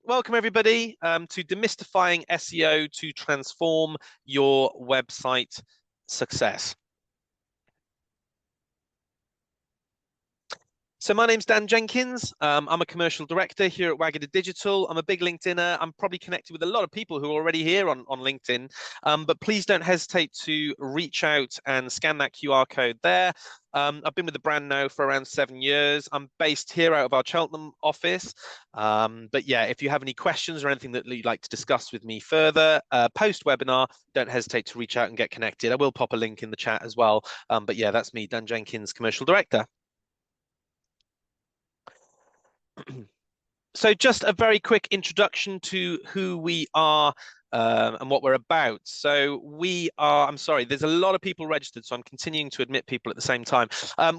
Welcome everybody to Demystifying SEO to transform your website success. So my name's Dan Jenkins. I'm a commercial director here at Wagada Digital. I'm a big LinkedIner. I'm probably connected with a lot of people who are already here on LinkedIn, but please don't hesitate to reach out and scan that QR code there. I've been with the brand now for around 7 years. I'm based here out of our Cheltenham office. But yeah, if you have any questions or anything that you'd like to discuss with me further, post-webinar, don't hesitate to reach out and get connected. I will pop a link in the chat as well. But yeah, that's me, Dan Jenkins, commercial director. So just a very quick introduction to who we are and what we're about. So we are, I'm sorry, there's a lot of people registered, so I'm continuing to admit people at the same time.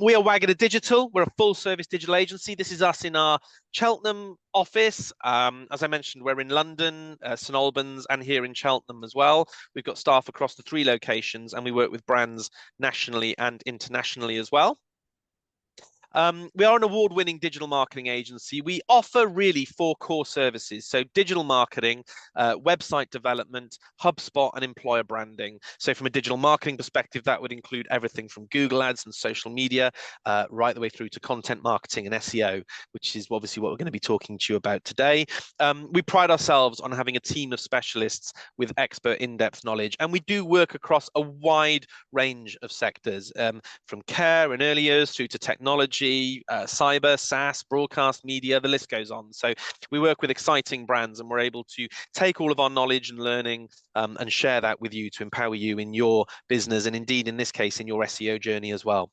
We are Wagada Digital. We're a full service digital agency. This is us in our Cheltenham office. As I mentioned, we're in London, St Albans, and here in Cheltenham as well. We've got staff across the 3 locations, and we work with brands nationally and internationally as well. We are an award-winning digital marketing agency. We offer really 4 core services. So digital marketing, website development, HubSpot, and employer branding. So from a digital marketing perspective, that would include everything from Google Ads and social media, right the way through to content marketing and SEO, which is obviously what we're going to be talking to you about today. We pride ourselves on having a team of specialists with expert in-depth knowledge, and we do work across a wide range of sectors, from care and early years through to technology, cyber, SaaS, broadcast media, the list goes on. So we work with exciting brands, and we're able to take all of our knowledge and learning and share that with you to empower you in your business, and indeed in this case in your SEO journey as well.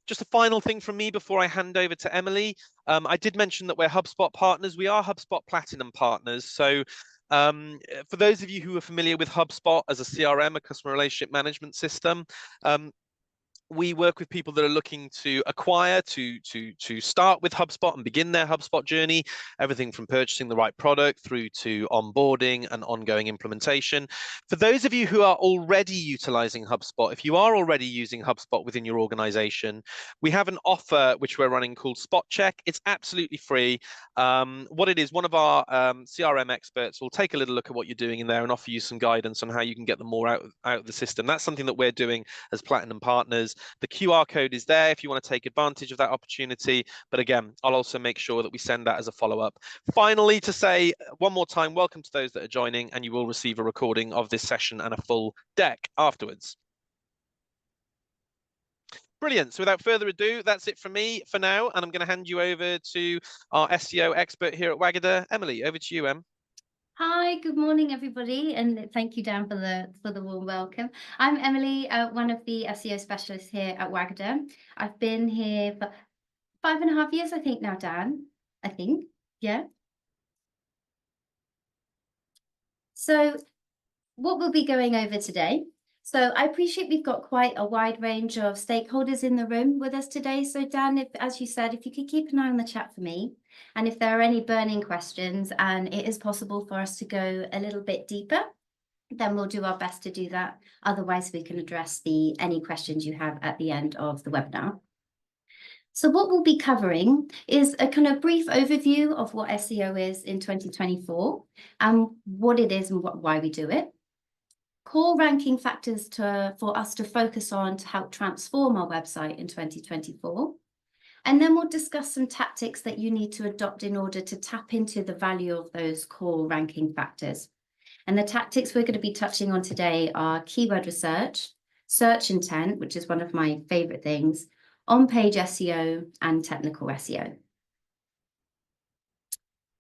Just a final thing from me before I hand over to Emily. I did mention that we're HubSpot partners. We are HubSpot Platinum partners. So for those of you who are familiar with HubSpot as a CRM, a customer relationship management system, we work with people that are looking to acquire, to start with HubSpot and begin their HubSpot journey, everything from purchasing the right product through to onboarding and ongoing implementation. For those of you who are already utilizing HubSpot, if you are already using HubSpot within your organization, we have an offer which we're running called Spot Check. It's absolutely free. What it is, one of our CRM experts will take a little look at what you're doing in there and offer you some guidance on how you can get them more out of the system. That's something that we're doing as Platinum partners. The QR code is there if you want to take advantage of that opportunity. But again, I'll also make sure that we send that as a follow-up. Finally, to say one more time, welcome to those that are joining, and you will receive a recording of this session and a full deck afterwards. Brilliant. So without further ado, that's it from me for now. And I'm going to hand you over to our SEO expert here at Wagada. Emily, over to you, Em. Hi, good morning, everybody, and thank you, Dan, for the warm welcome. I'm Emily, one of the SEO specialists here at Wagada. I've been here for 5.5 years, I think now, Dan. I think, yeah. So what we'll be going over today. So I appreciate we've got quite a wide range of stakeholders in the room with us today. So Dan, as you said, if you could keep an eye on the chat for me, and if there are any burning questions and it is possible for us to go a little bit deeper, then we'll do our best to do that. Otherwise, we can address any questions you have at the end of the webinar. So what we'll be covering is a kind of brief overview of what SEO is in 2024 and what it is and why we do it. Core ranking factors for us to focus on to help transform our website in 2024. And then we'll discuss some tactics that you need to adopt in order to tap into the value of those core ranking factors. And the tactics we're going to be touching on today are keyword research, search intent, which is one of my favorite things, on-page SEO, and technical SEO.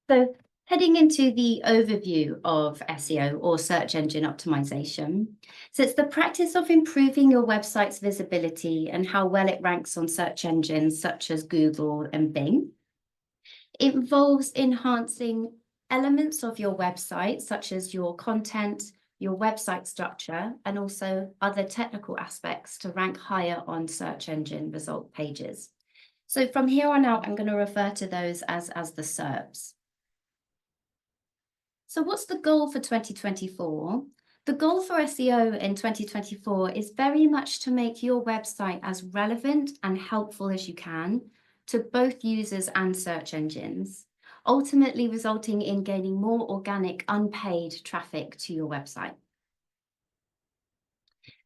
So heading into the overview of SEO, or search engine optimization. So it's the practice of improving your website's visibility and how well it ranks on search engines such as Google and Bing. It involves enhancing elements of your website, such as your content, your website structure, and also other technical aspects to rank higher on search engine result pages. So from here on out, I'm going to refer to those as the SERPs. So what's the goal for 2024? The goal for SEO in 2024 is very much to make your website as relevant and helpful as you can to both users and search engines, ultimately resulting in gaining more organic, unpaid traffic to your website.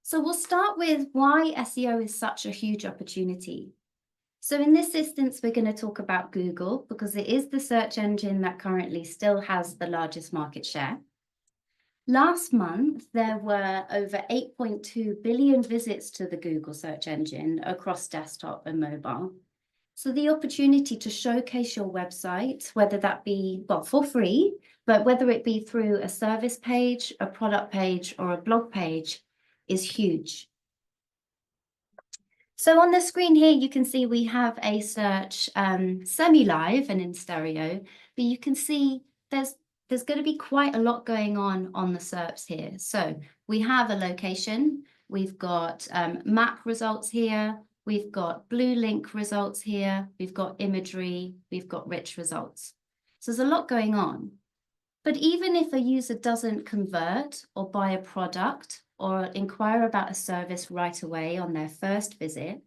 So we'll start with why SEO is such a huge opportunity. So in this instance, we're going to talk about Google because it is the search engine that currently still has the largest market share. Last month, there were over 8.2 billion visits to the Google search engine across desktop and mobile. So the opportunity to showcase your website, whether that be, well, for free, but whether it be through a service page, a product page, or a blog page, is huge. So on the screen here, you can see we have a search semi-live and in stereo, but you can see there's going to be quite a lot going on the SERPs here. So we have a location, we've got map results here, we've got blue link results here, we've got imagery, we've got rich results. So there's a lot going on. But even if a user doesn't convert or buy a product or inquire about a service right away on their first visit,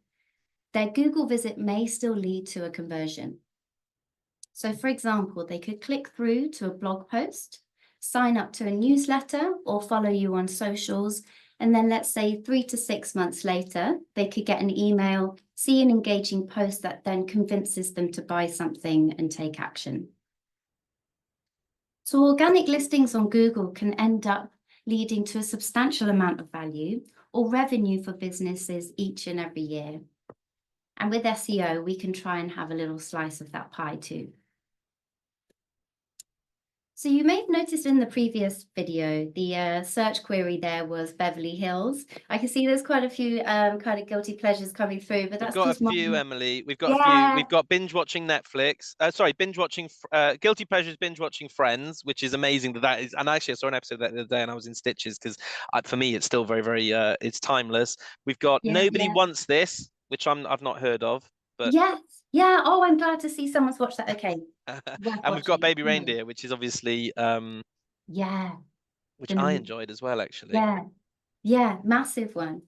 their Google visit may still lead to a conversion. So for example, they could click through to a blog post, sign up to a newsletter or follow you on socials. And then let's say 3 to 6 months later, they could get an email, see an engaging post that then convinces them to buy something and take action. So organic listings on Google can end up leading to a substantial amount of value or revenue for businesses each and every year. And with SEO, we can try and have a little slice of that pie too. So you may have noticed in the previous video, the search query there was Beverly Hills. I can see there's quite a few kind of guilty pleasures coming through, but that's We've got just a few, Emily. We've got a yeah. few. We've got binge watching Netflix. Sorry, binge watching. Guilty pleasures, binge watching Friends, which is amazing that is. And actually, I saw an episode the other day, and I was in stitches because for me, it's still very, very. It's timeless. We've got Nobody Wants This, which I've not heard of, but yes, yeah. Oh, I'm glad to see someone's watched that. Okay, and we've got Baby Reindeer, which is obviously yeah, which I enjoyed as well, actually. Yeah, massive one.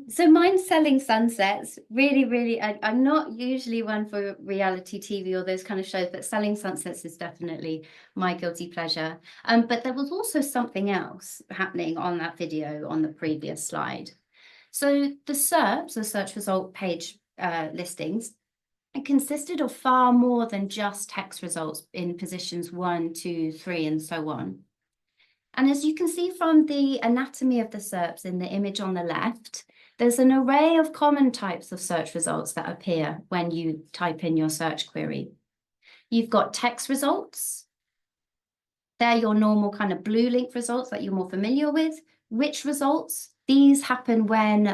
So mine's Selling Sunsets. Really, I'm not usually one for reality TV or those kind of shows, but Selling Sunsets is definitely my guilty pleasure. But there was also something else happening on that video on the previous slide. So the SERPs, the search result page listings, it consisted of far more than just text results in positions 1, 2, 3, and so on. And as you can see from the anatomy of the SERPs in the image on the left, there's an array of common types of search results that appear when you type in your search query. You've got text results. They're your normal kind of blue link results that you're more familiar with. Rich results, these happen when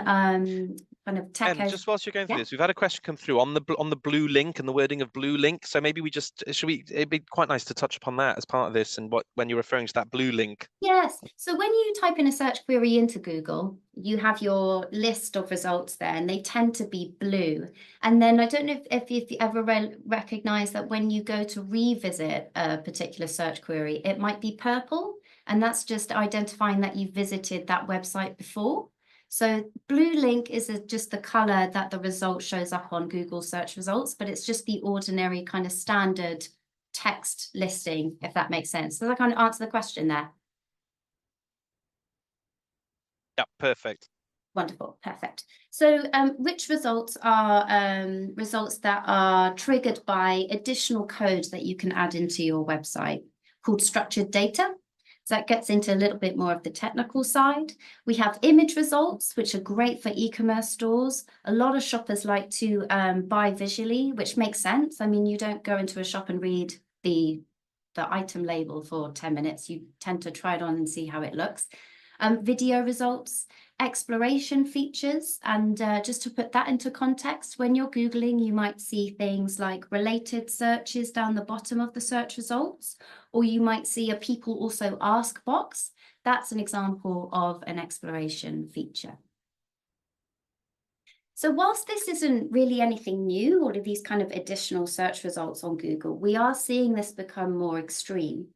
kind of tech. And just whilst you're going through this, we've had a question come through on the blue link and the wording of blue link. So maybe we just it'd be quite nice to touch upon that as part of this and when you're referring to that blue link. Yes. So when you type in a search query into Google, you have your list of results there and they tend to be blue. And then I don't know if you ever recognize that when you go to revisit a particular search query, it might be purple. And that's just identifying that you visited that website before. So blue link is just the color that the result shows up on Google search results, but it's just the ordinary kind of standard text listing, if that makes sense. Does that kind of answer the question there? Yeah, perfect. Wonderful, perfect. So rich results are results that are triggered by additional code that you can add into your website called structured data. So that gets into a little bit more of the technical side. We have image results, which are great for e-commerce stores. A lot of shoppers like to buy visually, which makes sense. I mean, you don't go into a shop and read the item label for 10 minutes. You tend to try it on and see how it looks. Video results, exploration features, and just to put that into context, when you're Googling, you might see things like related searches down the bottom of the search results, or you might see a people also ask box. That's an example of an exploration feature. So whilst this isn't really anything new, all of these kind of additional search results on Google, we are seeing this become more extreme.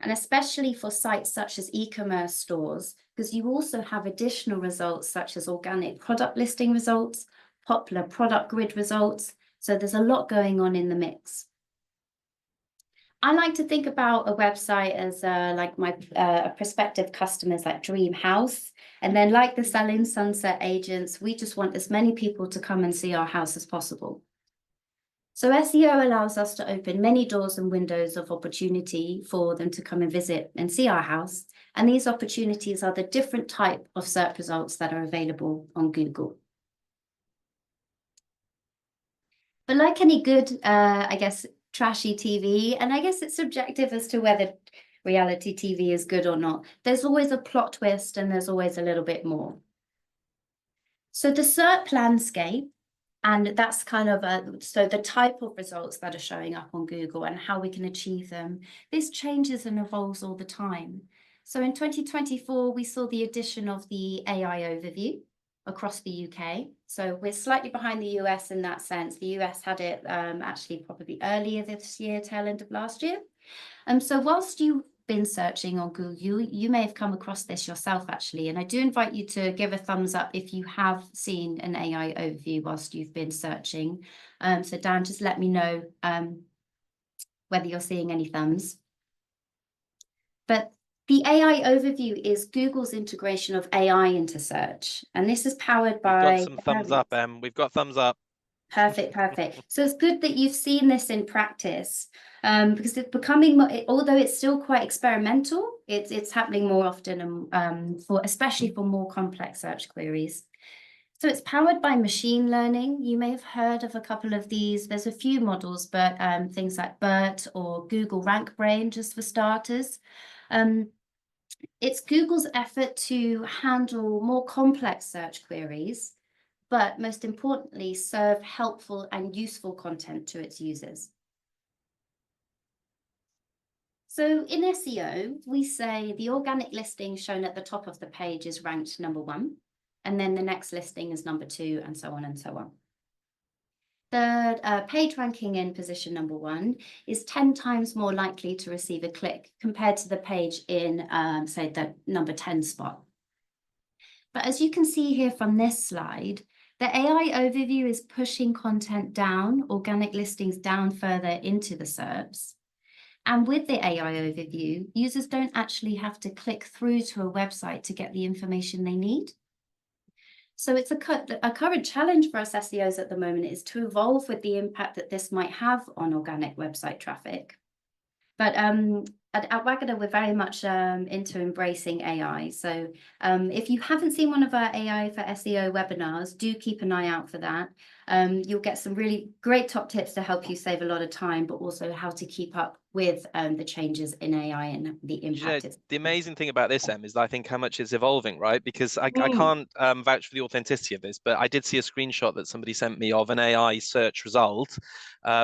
And especially for sites such as e-commerce stores, because you also have additional results such as organic product listing results, popular product grid results, So there's a lot going on in the mix. I like to think about a website as like my prospective customers, like dream house. And then like the Selling Sunset agents, we just want as many people to come and see our house as possible. So SEO allows us to open many doors and windows of opportunity for them to come and visit and see our house. And these opportunities are the different type of search results that are available on Google. But like any good, I guess, trashy TV, and I guess it's subjective as to whether reality TV is good or not. There's always a plot twist and there's always a little bit more. So the SERP landscape, and that's kind of so the type of results that are showing up on Google and how we can achieve them, this changes and evolves all the time. So in 2024, we saw the addition of the AI overview across the UK. So we're slightly behind the US in that sense. The US had it actually probably earlier this year, tail end of last year. So whilst you've been searching on Google, you may have come across this yourself actually, and I do invite you to give a thumbs up if you have seen an AI overview whilst you've been searching. So Dan, just let me know whether you're seeing any thumbs. But the AI overview is Google's integration of AI into search, and this is powered by... We've got some thumbs up, Em. We've got thumbs up. Perfect. So it's good that you've seen this in practice, because it's becoming, although it's still quite experimental, it's happening more often, especially for more complex search queries. So it's powered by machine learning. You may have heard of a couple of these. There's a few models, but things like BERT or Google RankBrain, just for starters. It's Google's effort to handle more complex search queries, but most importantly, serve helpful and useful content to its users. So in SEO, we say the organic listing shown at the top of the page is ranked number 1, and then the next listing is number 2, and so on and so on. The page ranking in position number 1 is 10 times more likely to receive a click compared to the page in, say, the number 10 spot. But as you can see here from this slide, the AI overview is pushing content down, organic listings down further into the SERPs. And with the AI overview, users don't actually have to click through to a website to get the information they need. So it's a current challenge for us SEOs at the moment is to evolve with the impact that this might have on organic website traffic. But at Waggadah, we're very much into embracing AI. So if you haven't seen one of our AI for SEO webinars, do keep an eye out for that. You'll get some really great top tips to help you save a lot of time, but also how to keep up with the changes in AI and the impact. The amazing thing about this, Em, is I think how much it's evolving, right? Because I can't vouch for the authenticity of this, but I did see a screenshot that somebody sent me of an AI search result,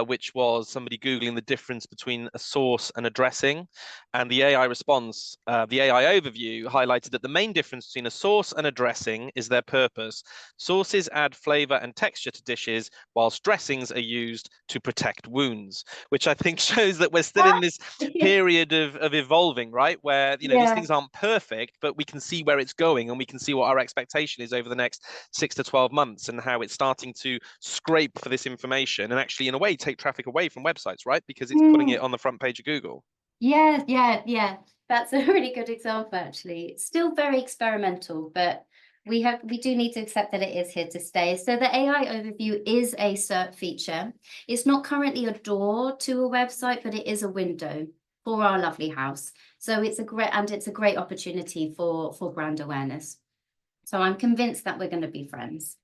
which was somebody Googling the difference between a source and addressing. And the AI response, the AI overview highlighted that the main difference between a source and a dressing is their purpose. Sources add flavor and texture to dishes, whilst dressings are used to protect wounds, which I think shows that we're still in this period of evolving, right? Where, you know, these things aren't perfect, but we can see where it's going and we can see what our expectation is over the next 6 to 12 months and how it's starting to scrape for this information and actually, in a way, take traffic away from websites, right? Because it's putting it on the front page of Google. Yeah. That's a really good example, actually. It's still very experimental, but we do need to accept that it is here to stay. So the AI overview is a SERP feature. It's not currently a door to a website, but it is a window for our lovely house. So it's a great opportunity for brand awareness. So I'm convinced that we're going to be friends.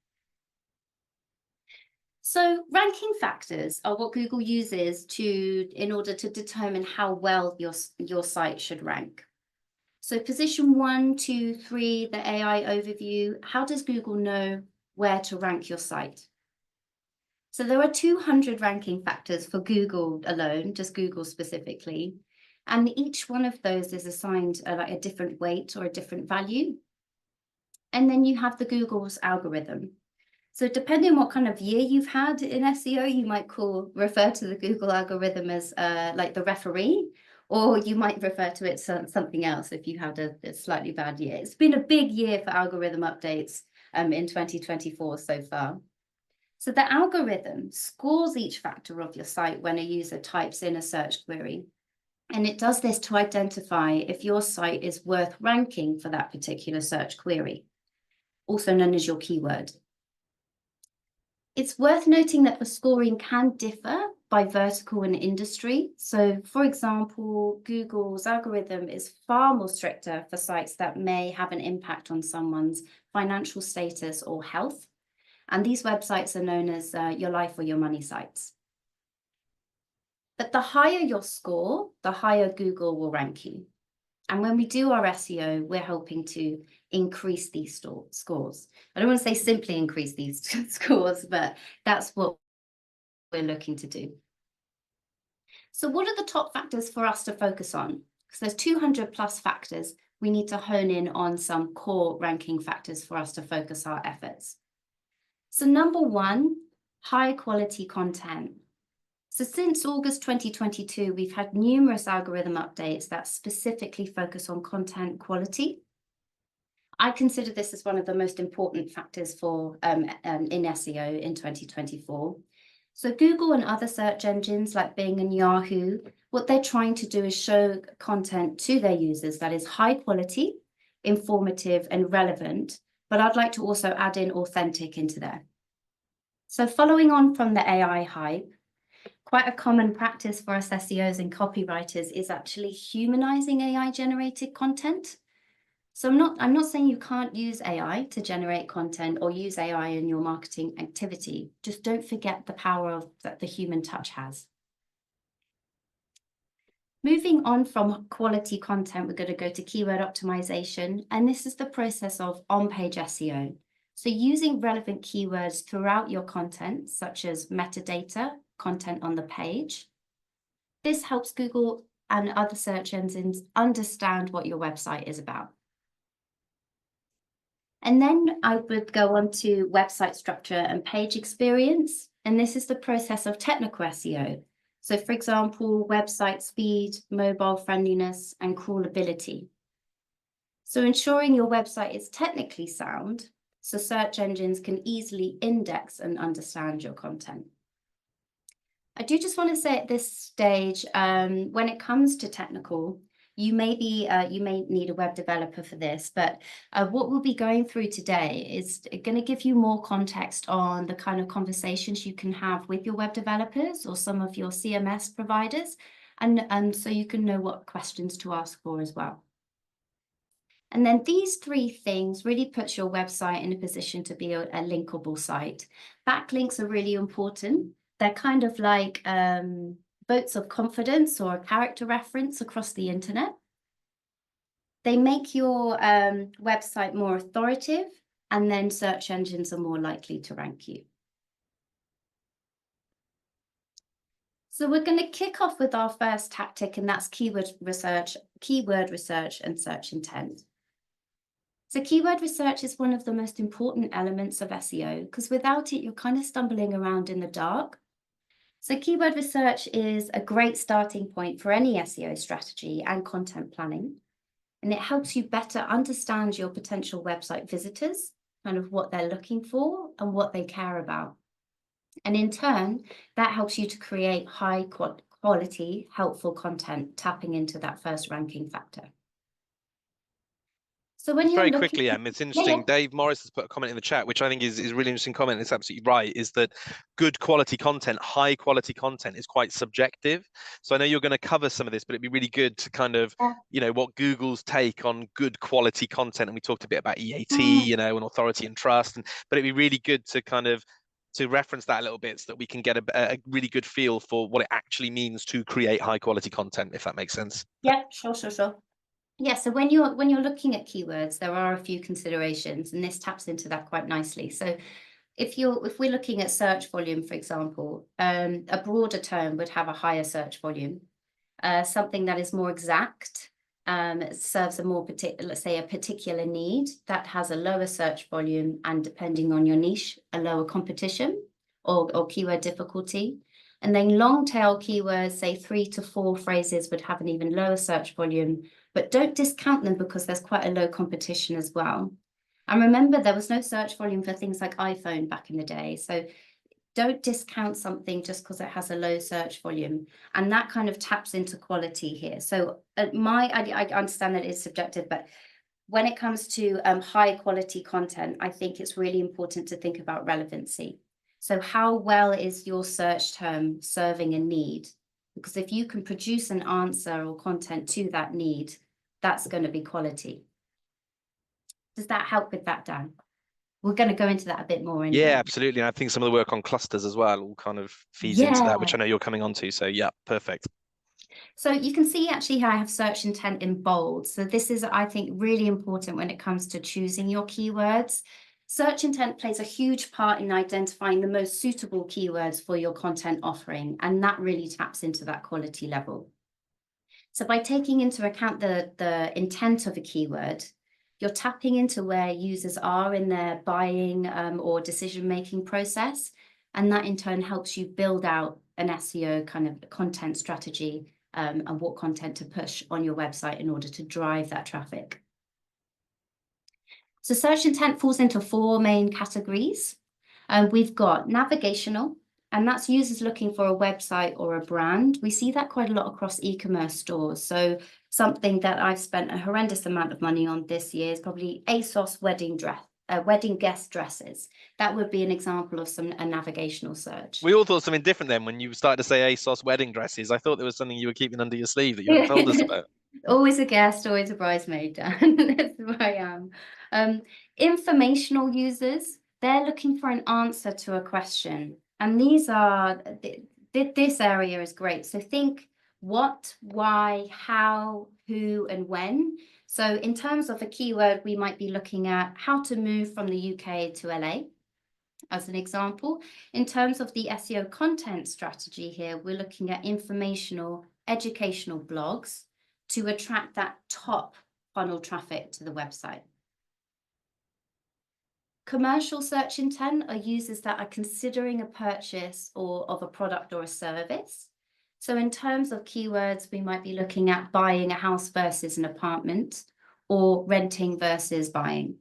So ranking factors are what Google uses in order to determine how well your site should rank. So position 1, 2, 3, the AI overview, how does Google know where to rank your site? So there are 200 ranking factors for Google alone, just Google specifically. And each one of those is assigned like a different weight or a different value. And then you have the Google's algorithm. So depending on what kind of year you've had in SEO, you might refer to the Google algorithm as like the referee, or you might refer to it as something else if you had a slightly bad year. It's been a big year for algorithm updates in 2024 so far. So the algorithm scores each factor of your site when a user types in a search query. And it does this to identify if your site is worth ranking for that particular search query, also known as your keyword. It's worth noting that the scoring can differ by vertical and industry. So, for example, Google's algorithm is far more stricter for sites that may have an impact on someone's financial status or health. And these websites are known as your life or your money sites. But the higher your score, the higher Google will rank you. And when we do our SEO, we're hoping to increase these scores. I don't want to say simply increase these scores, but that's what we're looking to do. So what are the top factors for us to focus on? Because there's 200 plus factors. We need to hone in on some core ranking factors for us to focus our efforts. So number one, high quality content. So since August 2022, we've had numerous algorithm updates that specifically focus on content quality. I consider this as one of the most important factors for in SEO in 2024. So Google and other search engines like Bing and Yahoo, what they're trying to do is show content to their users that is high quality, informative, and relevant. But I'd like to also add in authentic into there. So following on from the AI hype, quite a common practice for us SEOs and copywriters is actually humanizing AI-generated content. So I'm not saying you can't use AI to generate content or use AI in your marketing activity. Just don't forget the power that the human touch has. Moving on from quality content, we're going to go to keyword optimization. And this is the process of on-page SEO. So using relevant keywords throughout your content, such as metadata, content on the page. This helps Google and other search engines understand what your website is about. And then I would go on to website structure and page experience. And this is the process of technical SEO. So for example, website speed, mobile friendliness, and crawlability. So ensuring your website is technically sound, so search engines can easily index and understand your content. I do just want to say at this stage, when it comes to technical, you may need a web developer for this, but what we'll be going through today is going to give you more context on the kind of conversations you can have with your web developers or some of your CMS providers, and so you can know what questions to ask for as well. And then these three things really puts your website in a position to be a linkable site. Backlinks are really important. They're kind of like votes of confidence or a character reference across the internet. They make your website more authoritative, and then search engines are more likely to rank you. So we're going to kick off with our first tactic, and that's keyword research and search intent. So keyword research is one of the most important elements of SEO, because without it, you're kind of stumbling around in the dark. So keyword research is a great starting point for any SEO strategy and content planning. And it helps you better understand your potential website visitors, kind of what they're looking for and what they care about. And in turn, that helps you to create high quality, helpful content, tapping into that first ranking factor. So when you're very quickly, it's interesting. Yeah. Dave Morris has put a comment in the chat, which I think is a really interesting comment. It's absolutely right, is that good quality content, high quality content is quite subjective. So I know you're going to cover some of this, but it'd be really good to kind of, what Google's take on good quality content. And we talked a bit about EAT, and authority and trust, but it'd be really good to kind of to reference that a little bit so that we can get a really good feel for what it actually means to create high quality content, if that makes sense. Yeah, sure. Yeah, so when you're looking at keywords, there are a few considerations, and this taps into that quite nicely. So if we're looking at search volume, for example, a broader term would have a higher search volume. Something that is more exact, serves a more particular, let's say a particular need, that has a lower search volume, and depending on your niche, a lower competition or keyword difficulty. And then long tail keywords, say 3 to 4 phrases, would have an even lower search volume, but don't discount them because there's quite a low competition as well. And remember, there was no search volume for things like iPhone back in the day. So don't discount something just because it has a low search volume. And that kind of taps into quality here. So I understand that it's subjective, but when it comes to high quality content, I think it's really important to think about relevancy. So how well is your search term serving a need? Because if you can produce an answer or content to that need, that's going to be quality. Does that help with that, Dan? We're going to go into that a bit more. Yeah, absolutely. And I think some of the work on clusters as well all kind of feeds into that, which I know you're coming on to. So yeah, perfect. So you can see actually how I have search intent in bold. So this is, I think, really important when it comes to choosing your keywords. Search intent plays a huge part in identifying the most suitable keywords for your content offering, and that really taps into that quality level. So by taking into account the intent of a keyword, you're tapping into where users are in their buying or decision-making process, and that in turn helps you build out an SEO kind of content strategy and what content to push on your website in order to drive that traffic. So search intent falls into 4 main categories. We've got navigational, and that's users looking for a website or a brand. We see that quite a lot across e-commerce stores. So something that I've spent a horrendous amount of money on this year is probably ASOS wedding guest dresses. That would be an example of a navigational search. We all thought something different then when you started to say ASOS wedding dresses. I thought there was something you were keeping under your sleeve that you hadn't told us about. Always a guest, always a bridesmaid, Dan. That's who I am. Informational users, they're looking for an answer to a question. And these are, this area is great. So think what, why, how, who, and when. So in terms of a keyword, we might be looking at how to move from the UK to LA, as an example. In terms of the SEO content strategy here, we're looking at informational, educational blogs to attract that top funnel traffic to the website. Commercial search intent are users that are considering a purchase or of a product or a service. So in terms of keywords, we might be looking at buying a house versus an apartment, or renting versus buying.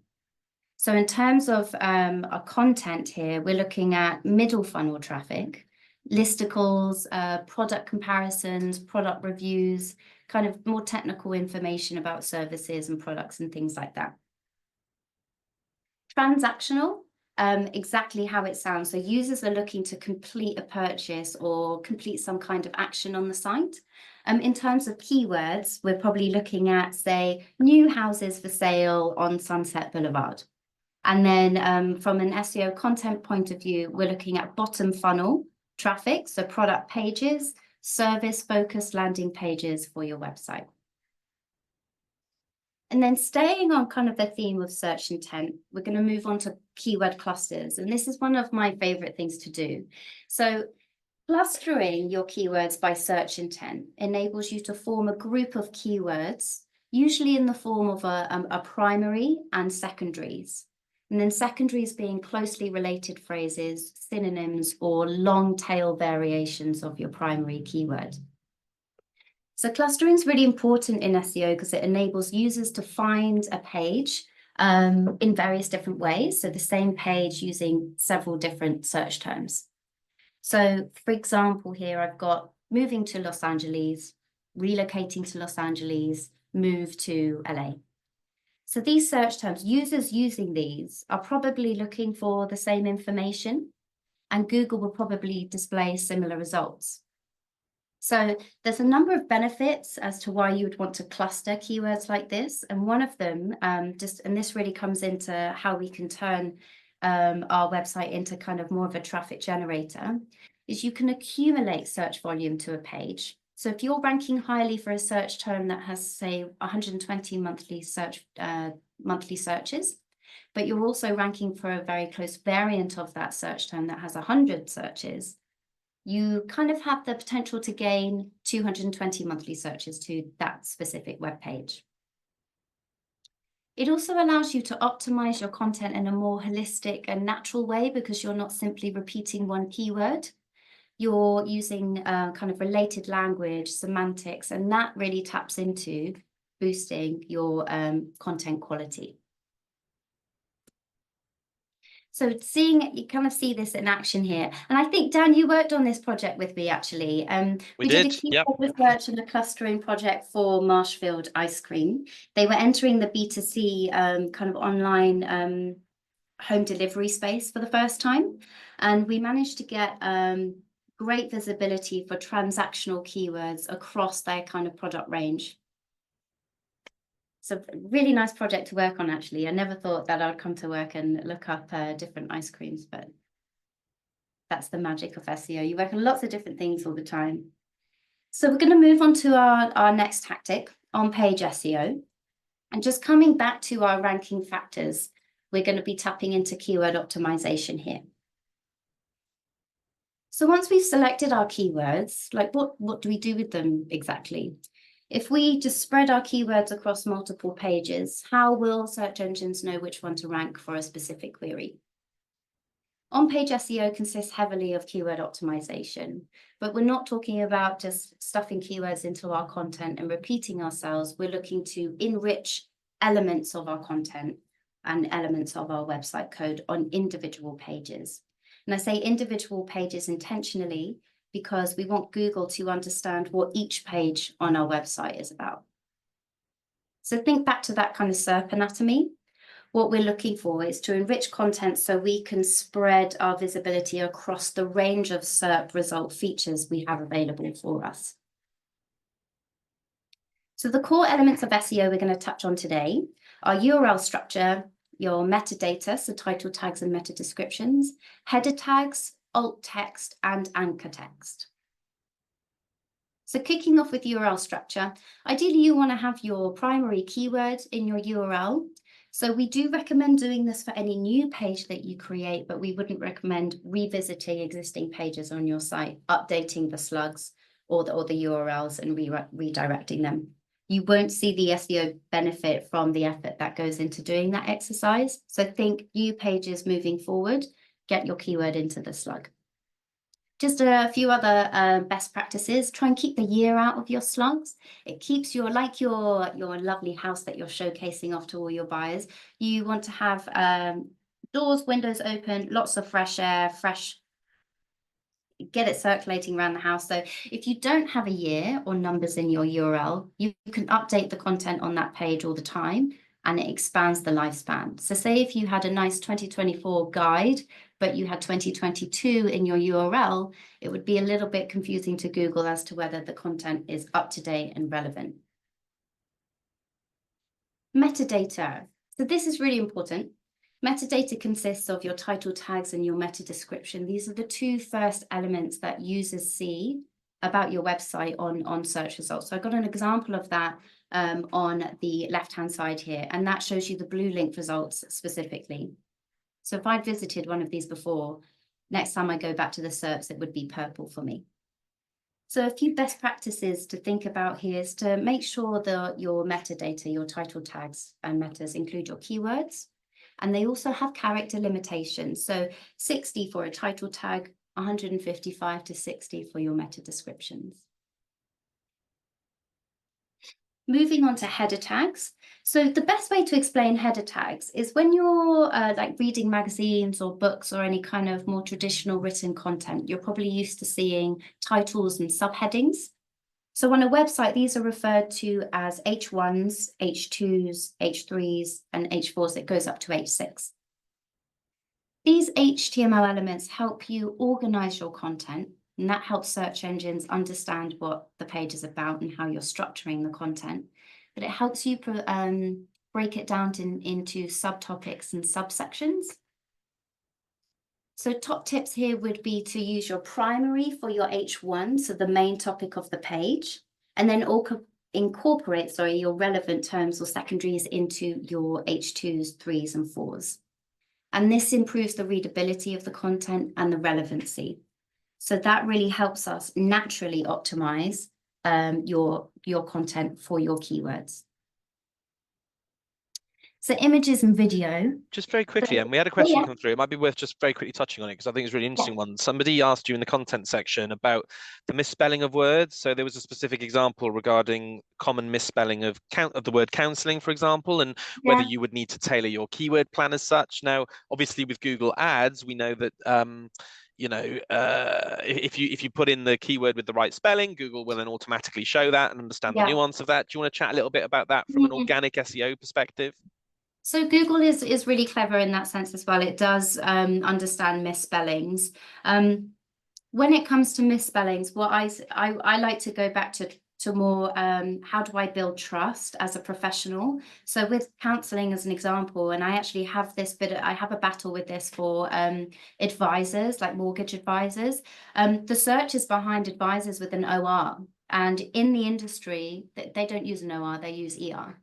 So in terms of our content here, we're looking at middle funnel traffic, listicles, product comparisons, product reviews, kind of more technical information about services and products and things like that. Transactional, exactly how it sounds. So users are looking to complete a purchase or complete some kind of action on the site. In terms of keywords, we're probably looking at, say, new houses for sale on Sunset Boulevard. And then from an SEO content point of view, we're looking at bottom funnel traffic, so product pages, service-focused landing pages for your website. And then staying on kind of the theme of search intent, we're going to move on to keyword clusters. And this is one of my favorite things to do. So clustering your keywords by search intent enables you to form a group of keywords, usually in the form of a primary and secondaries. And then secondaries being closely related phrases, synonyms, or long tail variations of your primary keyword. So clustering is really important in SEO because it enables users to find a page in various different ways. So the same page using several different search terms. So for example, here I've got moving to Los Angeles, relocating to Los Angeles, move to LA. So these search terms, users using these are probably looking for the same information, and Google will probably display similar results. So there's a number of benefits as to why you would want to cluster keywords like this. And one of them, and this really comes into how we can turn our website into kind of more of a traffic generator, is you can accumulate search volume to a page. So if you're ranking highly for a search term that has, say, 120 monthly searches, but you're also ranking for a very close variant of that search term that has 100 searches, you kind of have the potential to gain 220 monthly searches to that specific web page. It also allows you to optimize your content in a more holistic and natural way because you're not simply repeating one keyword. You're using kind of related language, semantics, and that really taps into boosting your content quality. So you kind of see this in action here. And I think, Dan, you worked on this project with me, actually. We did a keyword research and a clustering project for Marshfield Ice Cream. They were entering the B2C kind of online home delivery space for the first time. And we managed to get great visibility for transactional keywords across their kind of product range. So really nice project to work on, actually. I never thought that I'd come to work and look up different ice creams, but that's the magic of SEO. You work on lots of different things all the time. So we're going to move on to our next tactic, on-page SEO. And just coming back to our ranking factors, we're going to be tapping into keyword optimization here. So once we've selected our keywords, like what do we do with them exactly? If we just spread our keywords across multiple pages, how will search engines know which one to rank for a specific query? On-page SEO consists heavily of keyword optimization, but we're not talking about just stuffing keywords into our content and repeating ourselves. We're looking to enrich elements of our content and elements of our website code on individual pages. And I say individual pages intentionally because we want Google to understand what each page on our website is about. So think back to that kind of SERP anatomy. What we're looking for is to enrich content so we can spread our visibility across the range of SERP result features we have available for us. So the core elements of SEO we're going to touch on today are URL structure, your metadata, so title tags and meta descriptions, header tags, alt text, and anchor text. So kicking off with URL structure, ideally you want to have your primary keyword in your URL. So we do recommend doing this for any new page that you create, but we wouldn't recommend revisiting existing pages on your site, updating the slugs or the URLs and redirecting them. You won't see the SEO benefit from the effort that goes into doing that exercise. So think new pages moving forward, get your keyword into the slug. Just a few other best practices. Try and keep the year out of your slugs. It keeps your lovely house that you're showcasing off to all your buyers. You want to have doors, windows open, lots of fresh air, get it circulating around the house. So if you don't have a year or numbers in your URL, you can update the content on that page all the time and it expands the lifespan. So say if you had a nice 2024 guide, but you had 2022 in your URL, it would be a little bit confusing to Google as to whether the content is up to date and relevant. Metadata. So this is really important. Metadata consists of your title tags and your meta description. These are the two first elements that users see about your website on search results. So I've got an example of that on the left-hand side here, and that shows you the blue link results specifically. So if I'd visited one of these before, next time I go back to the SERPs, it would be purple for me. So a few best practices to think about here is to make sure that your metadata, your title tags and metas include your keywords. And they also have character limitations. So 60 for a title tag, 155 to 60 for your meta descriptions. Moving on to header tags. So the best way to explain header tags is when you're like reading magazines or books or any kind of more traditional written content, you're probably used to seeing titles and subheadings. So on a website, these are referred to as H1s, H2s, H3s, and H4s. It goes up to H6. These HTML elements help you organize your content, and that helps search engines understand what the page is about and how you're structuring the content. But it helps you break it down into subtopics and subsections. So top tips here would be to use your primary for your H1, so the main topic of the page, and then incorporate, your relevant terms or secondaries into your H2s, 3s, and 4s. And this improves the readability of the content and the relevancy. So that really helps us naturally optimize your content for your keywords. So images and video. Just very quickly, So, and we had a oh question yeah, come through. It might be worth just very quickly touching on it because I think it's a really yeah, interesting one. Somebody asked you in the content section about the misspelling of words. So there was a specific example regarding common misspelling of the word counselling, for example, and whether yeah, you would need to tailor your keyword plan as such. Now, obviously, with Google Ads, we know that if you put in the keyword with the right spelling, Google will then automatically show that and understand the yeah. nuance of that. Do you want to chat a little bit about that from an organic SEO perspective? So Google is really clever in that sense as well. It does understand misspellings. When it comes to misspellings, what I like to go back to more how do I build trust as a professional? So with counseling as an example, and I actually have I have a battle with this for advisors, like mortgage advisors. The search is behind advisors with an OR, and in the industry, they don't use an OR, they use ER.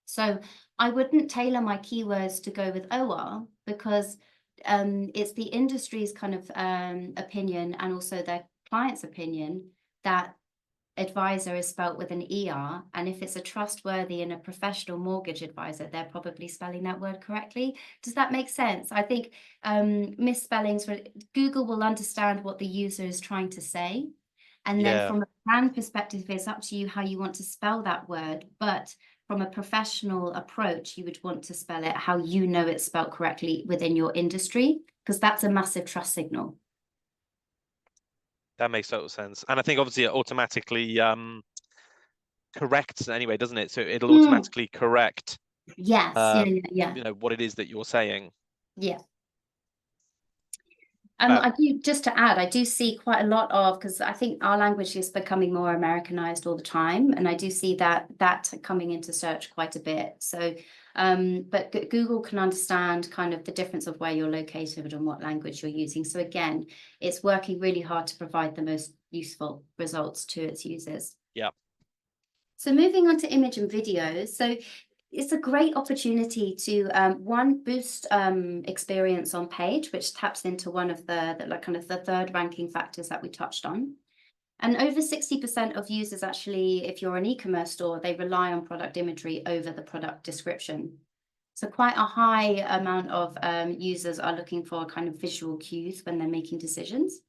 So I wouldn't tailor my keywords to go with OR because it's the industry's kind of opinion and also their client's opinion that advisor is spelt with an ER. And if it's a trustworthy and a professional mortgage advisor, they're probably spelling that word correctly. Does that make sense? I think misspellings, Google will understand what the user is trying to say. And then Yeah. from a brand perspective, it's up to you how you want to spell that word. But from a professional approach, you would want to spell it how you know it's spelled correctly within your industry, because that's a massive trust signal. That makes total sense. And I think obviously it automatically corrects anyway, doesn't it? So it'll automatically correct Yes, yeah. what it is that you're saying. Yeah. Uh, I do, just to add, I do see quite a lot of, because I think our language is becoming more Americanized all the time, and I do see that coming into search quite a bit. So, but Google can understand kind of the difference of where you're located and what language you're using. So again, it's working really hard to provide the most useful results to its users. yeah. So moving on to image and video. So it's a great opportunity to one, boost experience on page, which taps into one of the like kind of the third ranking factors that we touched on. And over 60% of users actually, if you're an e-commerce store, they rely on product imagery over the product description. So quite a high amount of users are looking for kind of visual cues when they're making decisions.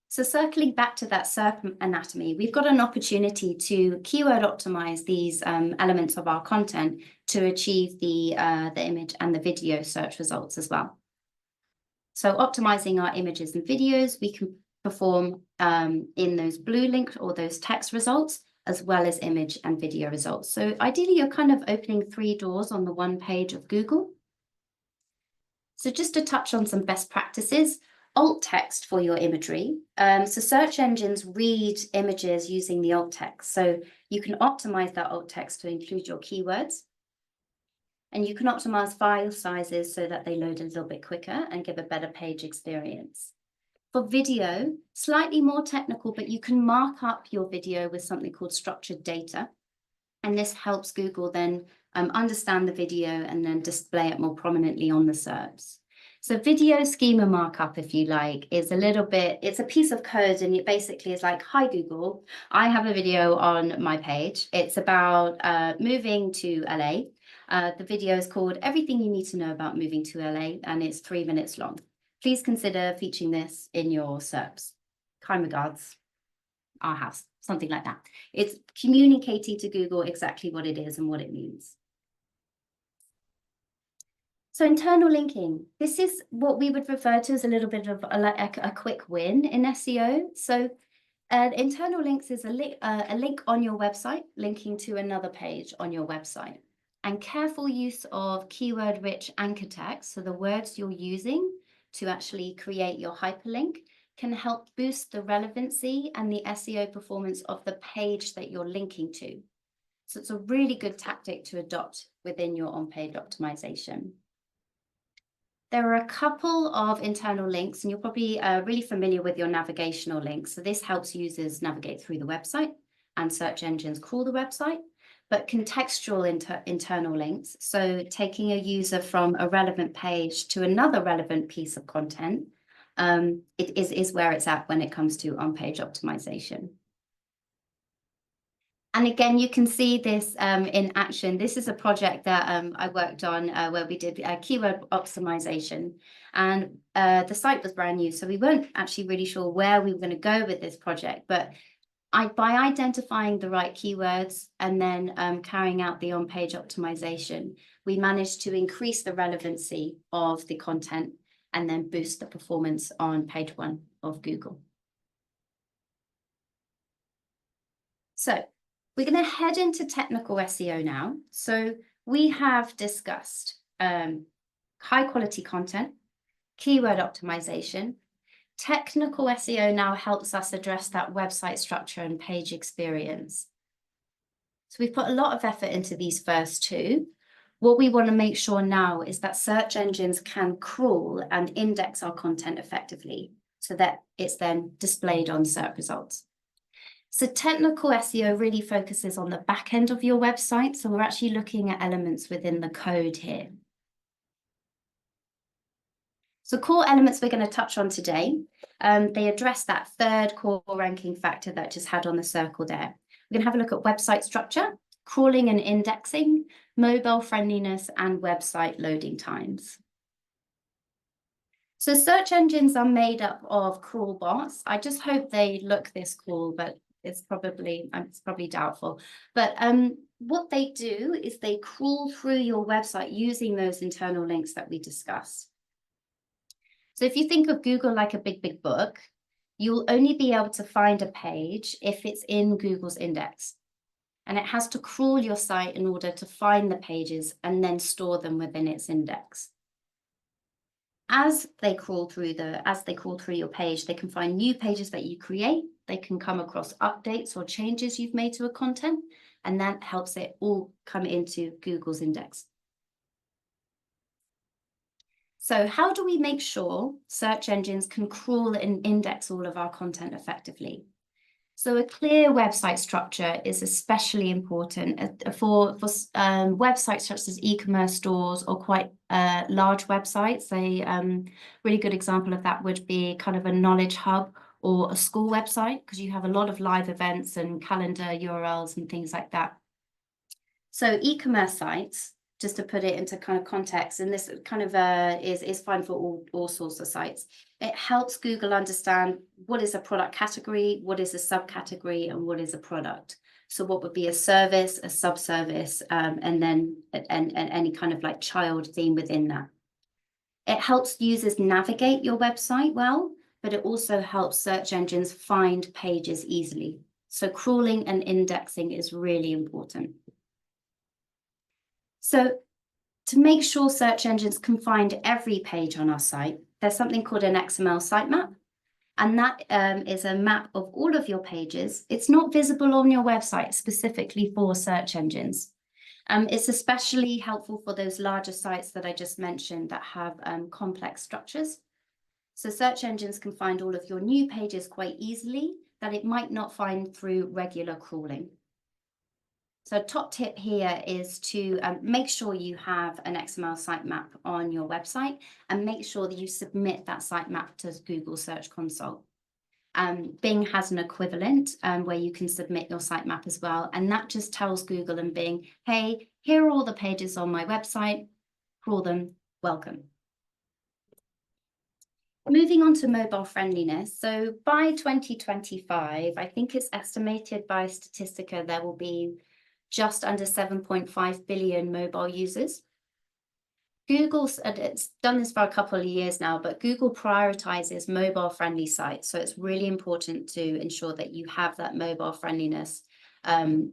So circling back to that SERP anatomy, we've got an opportunity to keyword optimize these elements of our content to achieve the image and the video search results as well. So optimizing our images and videos, we can perform in those blue link or those text results, as well as image and video results. So ideally, you're kind of opening 3 doors on the one page of Google. So just to touch on some best practices, alt text for your imagery. So search engines read images using the alt text. So you can optimize that alt text to include your keywords. And you can optimize file sizes so that they load a little bit quicker and give a better page experience. For video, slightly more technical, but you can mark up your video with something called structured data. And this helps Google then understand the video and then display it more prominently on the SERPs. So video schema markup, if you like, is a little bit, it's a piece of code, and it basically is like, hi, Google, I have a video on my page. It's about moving to LA. The video is called Everything You Need to Know About Moving to LA, and it's 3 minutes long. Please consider featuring this in your SERPs. Kind regards, our house, something like that. It's communicating to Google exactly what it is and what it means. So internal linking, this is what we would refer to as a little bit of a quick win in SEO. So internal links is a link on your website linking to another page on your website. And careful use of keyword-rich anchor text, so the words you're using to actually create your hyperlink, can help boost the relevancy and the SEO performance of the page that you're linking to. So it's a really good tactic to adopt within your on-page optimization. There are a couple of internal links, and you're probably really familiar with your navigational links. So this helps users navigate through the website and search engines crawl the website. But contextual internal links, so taking a user from a relevant page to another relevant piece of content, it is where it's at when it comes to on-page optimization. And again, you can see this in action. This is a project that I worked on where we did keyword optimization, and the site was brand new, so we weren't actually really sure where we were going to go with this project. But by identifying the right keywords and then carrying out the on-page optimization, we managed to increase the relevancy of the content and then boost the performance on page 1 of Google. So we're going to head into technical SEO now. So we have discussed high quality content, keyword optimization. Technical SEO now helps us address that website structure and page experience. So we've put a lot of effort into these first two. What we want to make sure now is that search engines can crawl and index our content effectively so that it's then displayed on search results. So technical SEO really focuses on the back end of your website. So we're actually looking at elements within the code here. So core elements we're going to touch on today, they address that third core ranking factor that I just had on the circle there. We're going to have a look at website structure, crawling and indexing, mobile friendliness, and website loading times. So search engines are made up of crawl bots. I just hope they look this cool, but it's probably doubtful. But what they do is they crawl through your website using those internal links that we discussed. So if you think of Google like a big book, you'll only be able to find a page if it's in Google's index. And it has to crawl your site in order to find the pages and then store them within its index. As they crawl through your page, they can find new pages that you create. They can come across updates or changes you've made to a content, and that helps it all come into Google's index. So how do we make sure search engines can crawl and index all of our content effectively? So a clear website structure is especially important for websites such as e-commerce stores or quite large websites. A really good example of that would be kind of a knowledge hub or a school website, because you have a lot of live events and calendar URLs and things like that. So e-commerce sites, just to put it into kind of context, and this kind of is fine for all sorts of sites. It helps Google understand what is a product category, what is a subcategory, and what is a product. So what would be a service, a sub-service, and then any kind of like child theme within that. It helps users navigate your website well, but it also helps search engines find pages easily. So crawling and indexing is really important. So to make sure search engines can find every page on our site, there's something called an XML sitemap. And that is a map of all of your pages. It's not visible on your website specifically for search engines. It's especially helpful for those larger sites that I just mentioned that have complex structures. So search engines can find all of your new pages quite easily that it might not find through regular crawling. So top tip here is to make sure you have an XML sitemap on your website and make sure that you submit that sitemap to Google Search Console. Bing has an equivalent where you can submit your sitemap as well. And that just tells Google and Bing, hey, here are all the pages on my website, crawl them, welcome. Moving on to mobile friendliness. So by 2025, I think it's estimated by Statistica there will be just under 7.5 billion mobile users. Google's it's done this for a couple of years now, but Google prioritizes mobile friendly sites. So it's really important to ensure that you have that mobile friendliness and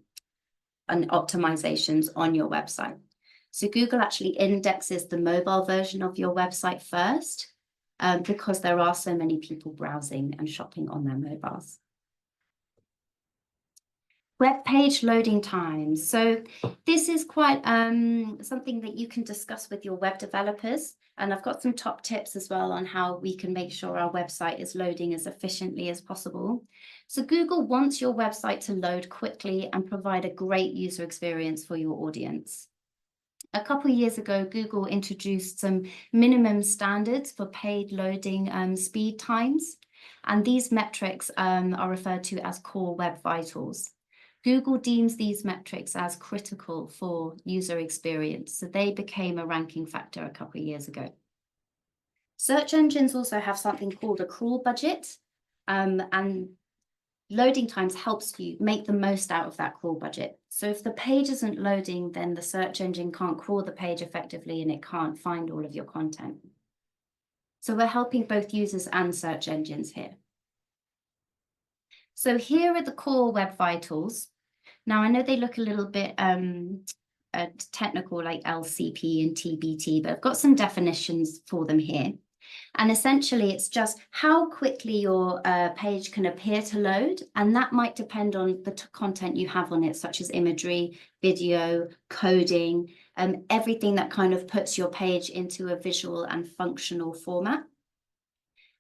optimizations on your website. So Google actually indexes the mobile version of your website first because there are so many people browsing and shopping on their mobiles. Web page loading times. So this is quite something that you can discuss with your web developers. And I've got some top tips as well on how we can make sure our website is loading as efficiently as possible. So Google wants your website to load quickly and provide a great user experience for your audience. A couple of years ago, Google introduced some minimum standards for paid loading speed times. And these metrics are referred to as core web vitals. Google deems these metrics as critical for user experience, so they became a ranking factor a couple of years ago. Search engines also have something called a crawl budget, and loading times helps you make the most out of that crawl budget. So if the page isn't loading, then the search engine can't crawl the page effectively and it can't find all of your content. So we're helping both users and search engines here. So here are the core web vitals. Now, I know they look a little bit technical, like LCP and TBT, but I've got some definitions for them here. And essentially, it's just how quickly your page can appear to load. And that might depend on the content you have on it, such as imagery, video, coding, everything that kind of puts your page into a visual and functional format.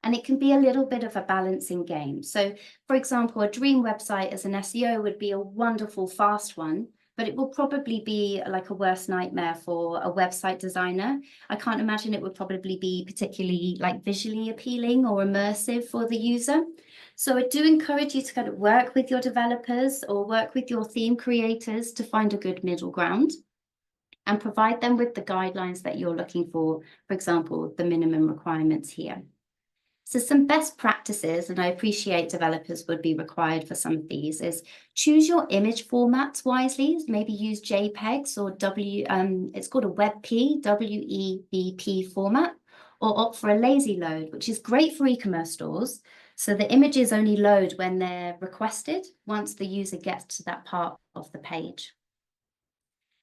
And it can be a little bit of a balancing game. So, for example, a dream website as an SEO would be a wonderful, fast one, but it will probably be like a worst nightmare for a website designer. I can't imagine it would probably be particularly like visually appealing or immersive for the user. So I do encourage you to kind of work with your developers or work with your theme creators to find a good middle ground and provide them with the guidelines that you're looking for example, the minimum requirements here. So some best practices, and I appreciate developers would be required for some of these, is choose your image formats wisely. Maybe use JPEGs or it's called a WebP, WEBP format, or opt for a lazy load, which is great for e-commerce stores. So the images only load when they're requested, once the user gets to that part of the page.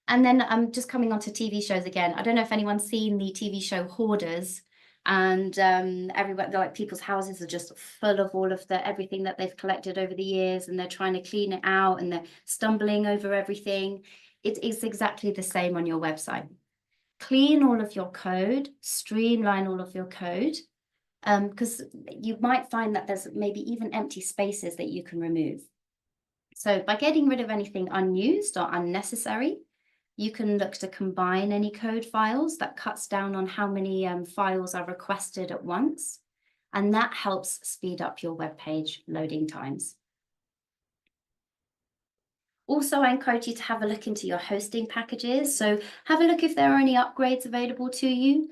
And then I'm just coming on to TV shows again. I don't know if anyone's seen the TV show Hoarders. And everybody, like people's houses are just full of all of everything that they've collected over the years, and they're trying to clean it out and they're stumbling over everything. It is exactly the same on your website. Clean all of your code, streamline all of your code, because you might find that there's maybe even empty spaces that you can remove. So by getting rid of anything unused or unnecessary, you can look to combine any code files. That cuts down on how many files are requested at once. And that helps speed up your web page loading times. Also, I encourage you to have a look into your hosting packages. So have a look if there are any upgrades available to you.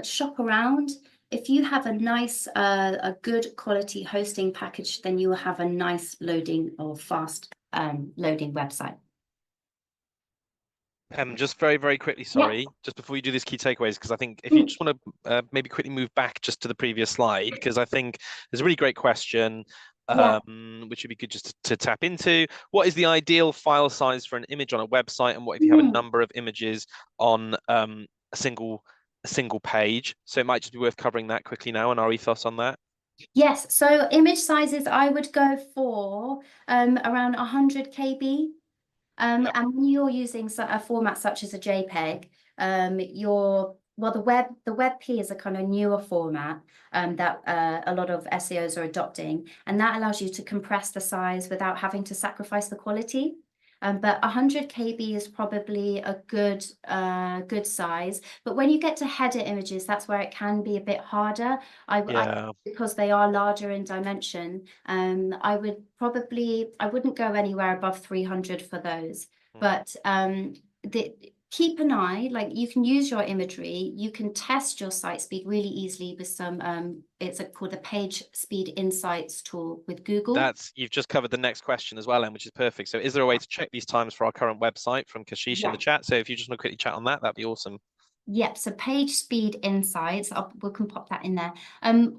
Shop around. If you have a nice, a good quality hosting package, then you will have a nice loading or fast loading website. Just very, very quickly, sorry, just before you do this key takeaways, because I think if you just want to maybe quickly move back just to the previous slide, because I think there's a really great question, which would be good just to tap into. What is the ideal file size for an image on a website, and what if you have a number of images on a single page? So it might just be worth covering that quickly now and our ethos on that. Yes, so image sizes, I would go for around 100 KB. And when you're using a format such as a JPEG, the WebP is a kind of newer format that a lot of SEOs are adopting, and that allows you to compress the size without having to sacrifice the quality. But 100 KB is probably a good size. But when you get to header images, that's where it can be a bit harder. Because they are larger in dimension, I wouldn't go anywhere above 300 for those. But keep an eye, like you can use your imagery, you can test your site speed really easily with some, it's called the Page Speed Insights tool with Google. You've just covered the next question as well, Em, which is perfect. So is there a way to check these times for our current website from Kashish in the chat? So if you just want to quickly chat on that, that'd be awesome. Yep, so Page Speed Insights, we can pop that in there.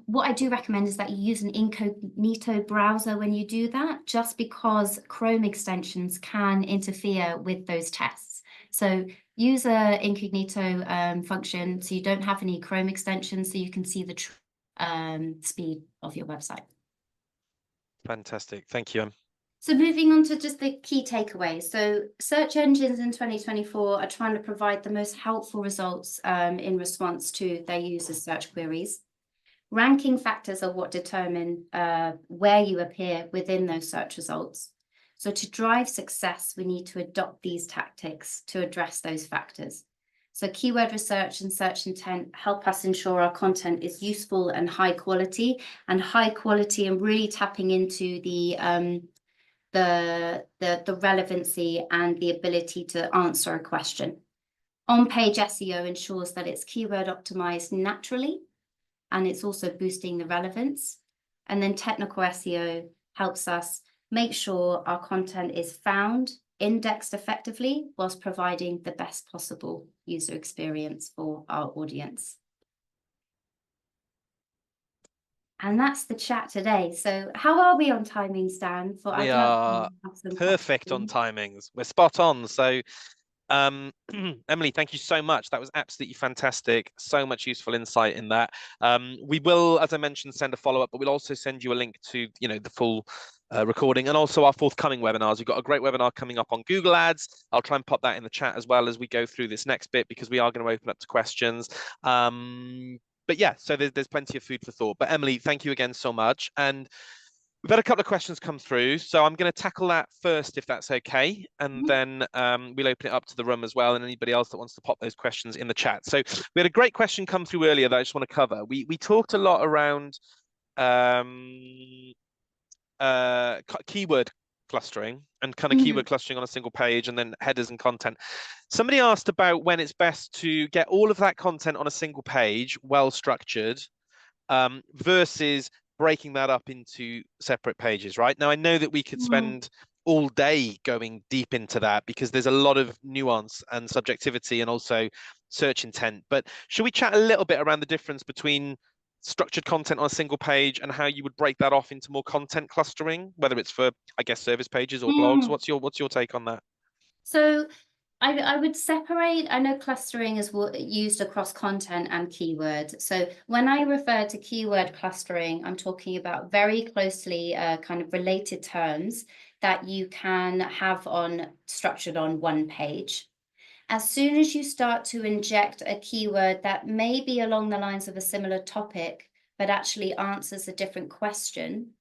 What I do recommend is that you use an incognito browser when you do that, just because Chrome extensions can interfere with those tests. So use a incognito function so you don't have any Chrome extensions, so you can see the speed of your website. Fantastic, thank you, Em. So moving on to just the key takeaways. So search engines in 2024 are trying to provide the most helpful results in response to their users' search queries. Ranking factors are what determine where you appear within those search results. So to drive success, we need to adopt these tactics to address those factors. So keyword research and search intent help us ensure our content is useful and high quality and really tapping into the the relevancy and the ability to answer a question. On-page SEO ensures that it's keyword optimized naturally, and it's also boosting the relevance. And then technical SEO helps us make sure our content is found, indexed effectively, whilst providing the best possible user experience for our audience. And that's the chat today. So how are we on timing, Stan? We are perfect on timings. We're spot on. So Emily, thank you so much. That was absolutely fantastic. So much useful insight in that. We will, as I mentioned, send a follow-up, but we'll also send you a link to, the full recording and also our forthcoming webinars. We've got a great webinar coming up on Google Ads. I'll try and pop that in the chat as well as we go through this next bit, because we are going to open up to questions. But yeah, so there's plenty of food for thought. But Emily, thank you again so much. And we've had a couple of questions come through, so I'm going to tackle that first, if that's okay, and then we'll open it up to the room as well, and anybody else that wants to pop those questions in the chat. So we had a great question come through earlier that I just want to cover. We talked a lot around keyword clustering and kind of keyword clustering on a single page, and then headers and content. Somebody asked about when it's best to get all of that content on a single page, well structured, versus breaking that up into separate pages, right? Now, I know that we could spend all day going deep into that because there's a lot of nuance and subjectivity and also search intent. But should we chat a little bit around the difference between structured content on a single page and how you would break that off into more content clustering, whether it's for, I guess, service pages or blogs? What's your take on that? So I would separate. I know clustering is used across content and keywords. So when I refer to keyword clustering, I'm talking about very closely kind of related terms that you can have structured on one page. As soon as you start to inject a keyword that may be along the lines of a similar topic, but actually answers a different question,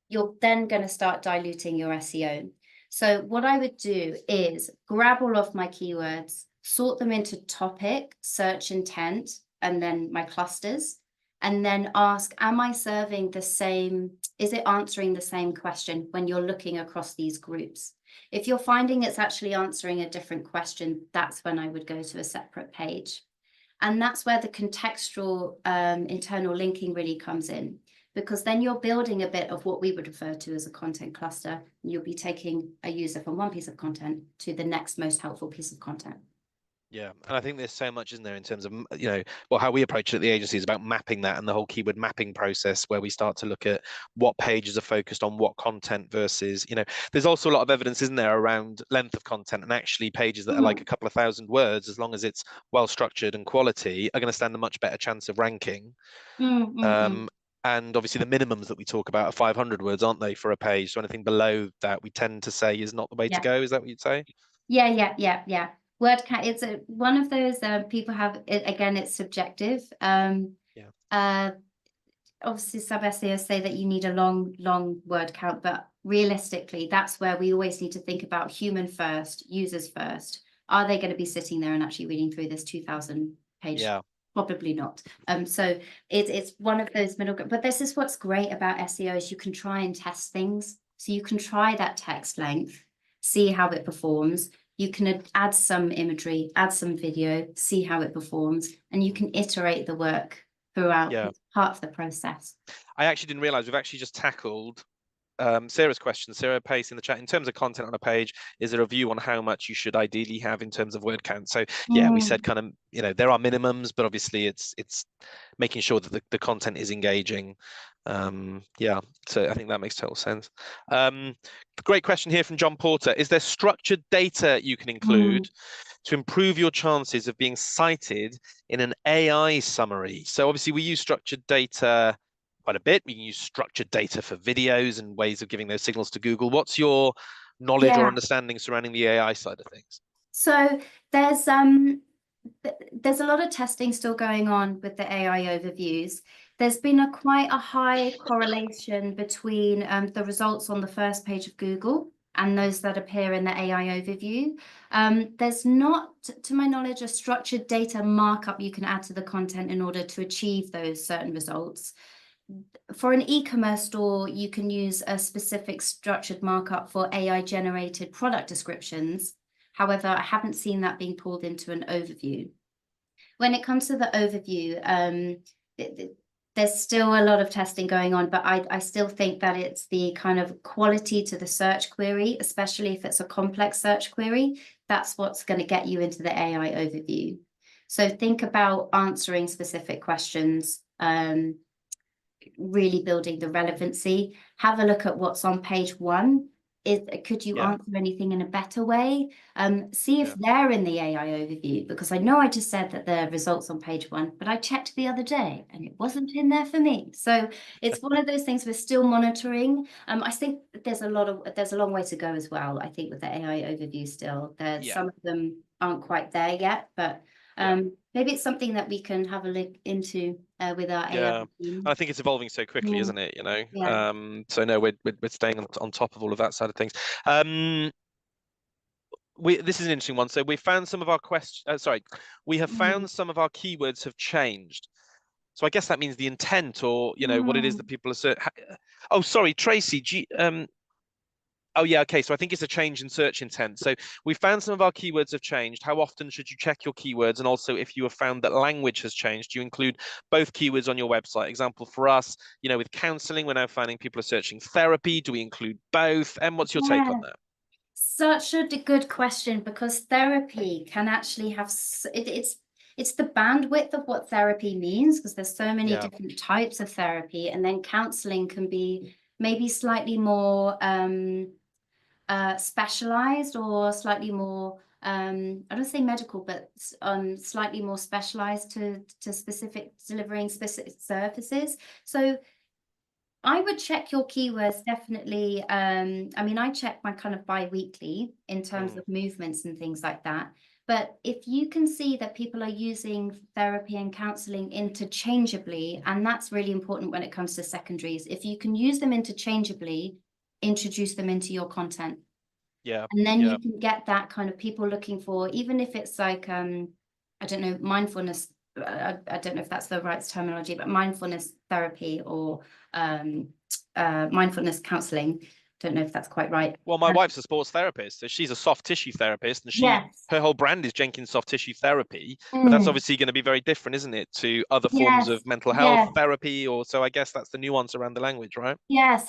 you're then going to start diluting your SEO. So what I would do is grab all of my keywords, sort them into topic, search intent, and then my clusters, and then ask, am I serving the same? Is it answering the same question when you're looking across these groups? If you're finding it's actually answering a different question, that's when I would go to a separate page. And that's where the contextual internal linking really comes in, because then you're building a bit of what we would refer to as a content cluster. You'll be taking a user from one piece of content to the next most helpful piece of content. Yeah, and I think there's so much in there in terms of, how we approach it at the agency is about mapping that and the whole keyword mapping process, where we start to look at what pages are focused on what content versus, there's also a lot of evidence, isn't there, around length of content, and actually pages that are like a couple of thousand words, as long as it's well structured and quality, are going to stand a much better chance of ranking. And obviously the minimums that we talk about are 500 words, aren't they, for a page? So anything below that we tend to say is not the way to go. Is that what you'd say? Yeah. Word count, it's one of those people have it, again, it's subjective. Obviously sub SEOs say that you need a long word count, but realistically, that's where we always need to think about human first, users first. Are they going to be sitting there and actually reading through this 2,000 page? Probably not. So it's one of those middle, but this is what's great about SEO is you can try and test things. So you can try that text length, see how it performs. You can add some imagery, add some video, see how it performs, and you can iterate the work throughout part of the process. I actually didn't realize we've actually just tackled Sarah's question. Sarah Pace in the chat, in terms of content on a page, is there a view on how much you should ideally have in terms of word count? So yeah, we said kind of, there are minimums, but obviously it's making sure that the content is engaging. So I think that makes total sense. Great question here from John Porter. Is there structured data you can include to improve your chances of being cited in an AI summary? So obviously we use structured data quite a bit. We can use structured data for videos and ways of giving those signals to Google. What's your knowledge or understanding surrounding the AI side of things? So there's a lot of testing still going on with the AI overviews. There's been quite a high correlation between the results on the first page of Google and those that appear in the AI overview. There's not, to my knowledge, a structured data markup you can add to the content in order to achieve those certain results. for an e-commerce store, you can use a specific structured markup for AI-generated product descriptions. However, I haven't seen that being pulled into an overview. When it comes to the overview, there's still a lot of testing going on, but I still think that it's the kind of quality to the search query, especially if it's a complex search query, that's what's going to get you into the AI overview. So think about answering specific questions, really building the relevancy. Have a look at what's on page 1. Could you answer anything in a better way? See if they're in the AI overview, because I know I just said that the results on page 1, but I checked the other day and it wasn't in there for me. So it's one of those things we're still monitoring. I think there's a long way to go as well. I think with the AI overview still, some of them aren't quite there yet, but maybe it's something that we can have a look into with our AI team. I think it's evolving so quickly, isn't it? You know, so no, we're staying on top of all of that side of things. This is an interesting one. So we found some of our we have found some of our keywords have changed. So I guess that means the intent, or you know, what it is that people are. Oh, sorry, Tracy. Oh yeah, okay. So I think it's a change in search intent. So we found some of our keywords have changed. How often should you check your keywords? And also, if you have found that language has changed, do you include both keywords on your website? Example for us, you know, with counseling, we're now finding people are searching therapy. Do we include both? And what's your take on that? Such a good question, because therapy can actually have it's the bandwidth of what therapy means, because there's so many different types of therapy, and then counseling can be maybe slightly more specialized, or slightly more I don't say medical, but slightly more specialized to delivering specific services. So I would check your keywords definitely. I mean, I check my kind of bi-weekly in terms of movements and things like that. But if you can see that people are using therapy and counseling interchangeably, and that's really important when it comes to secondaries, if you can use them interchangeably, introduce them into your content. And then you can get that kind of people looking for, even if it's like, I don't know, mindfulness. I don't know if that's the right terminology, but mindfulness therapy or mindfulness counseling. Don't know if that's quite right. Well, my wife's a sports therapist, so she's a soft tissue therapist, and her whole brand is Jenkins Soft Tissue Therapy. But that's obviously going to be very different, isn't it, to other forms of mental health therapy? Or so I guess that's the nuance around the language, right? Yes.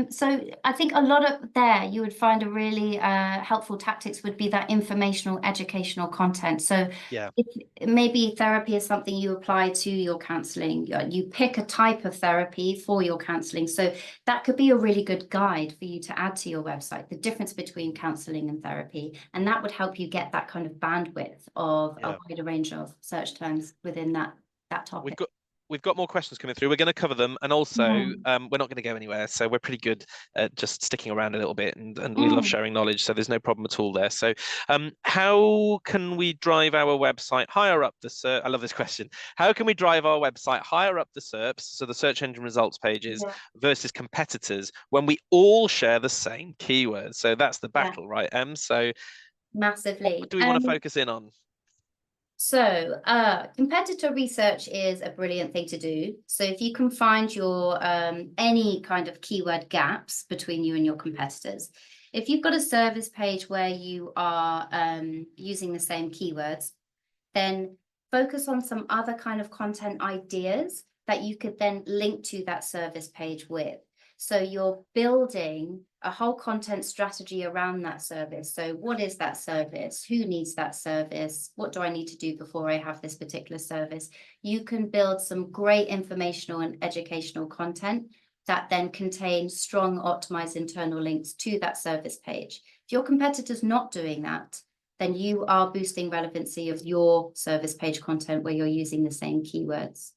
So I think a lot of you would find a really helpful tactics would be that informational, educational content. So if maybe therapy is something you apply to your counseling, you pick a type of therapy for your counseling. So that could be a really good guide for you to add to your website, the difference between counseling and therapy. And that would help you get that kind of bandwidth of a wider range of search terms within that topic. We've got more questions coming through. We're going to cover them, and also we're not going to go anywhere. So we're pretty good at just sticking around a little bit, and we love sharing knowledge. So there's no problem at all there. So how can we drive our website higher up the SERP? I love this question. How can we drive our website higher up the SERPs, so the search engine results pages, versus competitors, when we all share the same keywords? So that's the battle, right, Em? So massively. What do we want to focus in on? So competitor research is a brilliant thing to do. So if you can find your any kind of keyword gaps between you and your competitors, if you've got a service page where you are using the same keywords, then focus on some other kind of content ideas that you could then link to that service page with. So you're building a whole content strategy around that service. So what is that service? Who needs that service? What do I need to do before I have this particular service? You can build some great informational and educational content that then contains strong optimized internal links to that service page. If your competitor's not doing that, then you are boosting relevancy of your service page content where you're using the same keywords.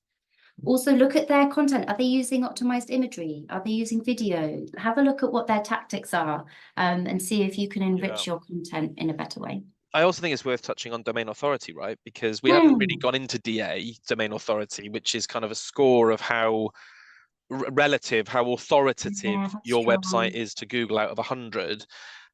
Also look at their content. Are they using optimized imagery? Are they using video? Have a look at what their tactics are and see if you can enrich your content in a better way. I also think it's worth touching on domain authority, right? Because we haven't really gone into DA, domain authority, which is kind of a score of how relative, how authoritative your website is to Google out of 100.